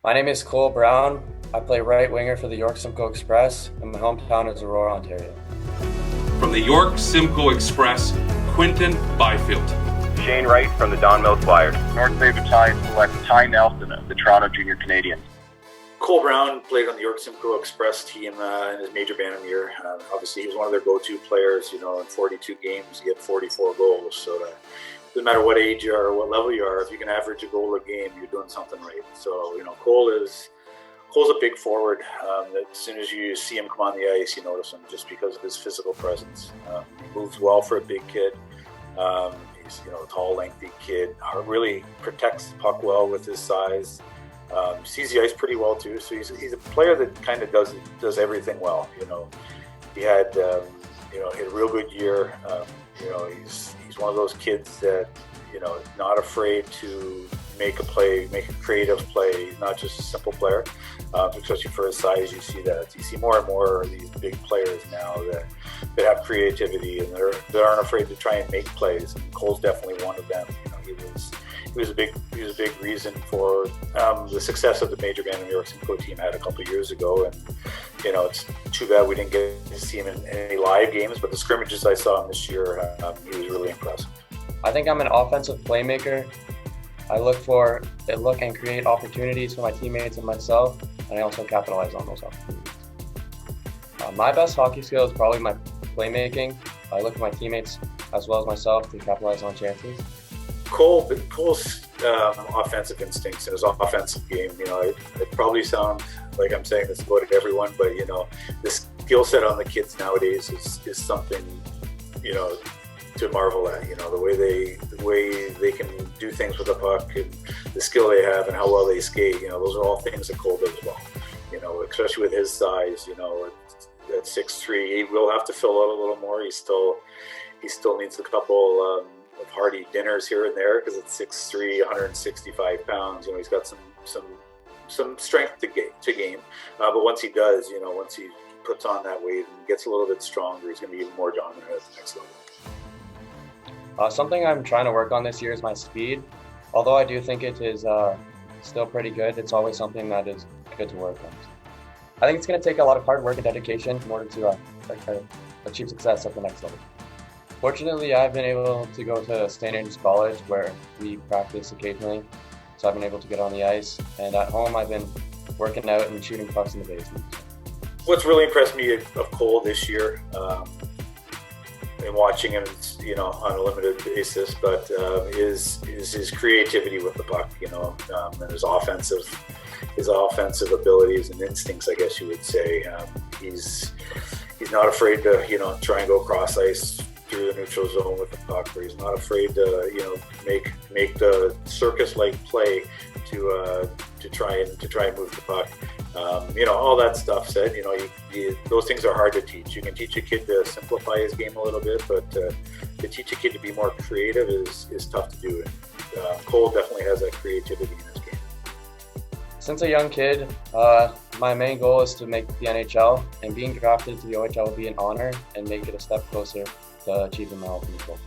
My name is Cole Brown. I play right winger for the York-Simcoe Express, and my hometown is Aurora, Ontario. From the York-Simcoe Express, Quinton Byfield. Shane Wright from the Don Mills Flyers. North Bay Battalion select Ty Nelson of the Toronto Junior Canadians. Cole Brown played on the York-Simcoe Express team in his major bantam year. Obviously, he was one of their go-to players. In 42 games, he had 44 goals. So doesn't matter what age you are or what level you are, if you can average a goal a game, you're doing something right. So Cole's a big forward. As soon as you see him come on the ice, you notice him just because of his physical presence. He moves well for a big kid. He's a tall, lengthy kid. Really protects the puck well with his size. Sees the ice pretty well too. So he's a player that kind of does everything well. He had he had a real good year. He's one of those kids that not afraid to make a play, make a creative play. He's not just a simple player, especially for his size. You see that. You see more and more of these big players now that have creativity and that aren't afraid to try and make plays. And Cole's definitely one of them. He was a big reason for the success of the major bantam York-Simcoe team had a couple of years ago. And it's too bad we didn't get to see him in any live games, but the scrimmages I saw him this year, he was really impressive. I think I'm an offensive playmaker. I look and create opportunities for my teammates and myself, and I also capitalize on those opportunities. My best hockey skill is probably my playmaking. I look at my teammates as well as myself to capitalize on chances. Cole's offensive instincts and his offensive game, it probably sound like I'm saying this about everyone, but the skill set on the kids nowadays is something to marvel at. The way they can do things with the puck and the skill they have and how well they skate. Those are all things that Cole does well. Especially with his size. At 6'3", he will have to fill out a little more. He still needs a couple of hearty dinners here and there because at 6'3", 165 pounds, he's got some strength to gain. But once he does, once he puts on that weight and gets a little bit stronger, he's going to be even more dominant at the next level. Something I'm trying to work on this year is my speed. Although I do think it is still pretty good, it's always something that is good to work on. I think it's going to take a lot of hard work and dedication in order to achieve success at the next level. Fortunately, I've been able to go to St. Andrews College where we practice occasionally, so I've been able to get on the ice. And at home, I've been working out and shooting pucks in the basement. What's really impressed me of Cole this year, and watching him, on a limited basis, but is his creativity with the puck, and his offensive abilities and instincts, I guess you would say. He's not afraid to try and go cross ice through the neutral zone with the puck, or he's not afraid to make the circus-like play to try and move the puck. All that stuff said, those things are hard to teach. You can teach a kid to simplify his game a little bit, but to teach a kid to be more creative is tough to do. And Cole definitely has that creativity in his game. Since a young kid, my main goal is to make the NHL, and being drafted to the OHL will be an honor and make it a step closer to achieving my ultimate goal.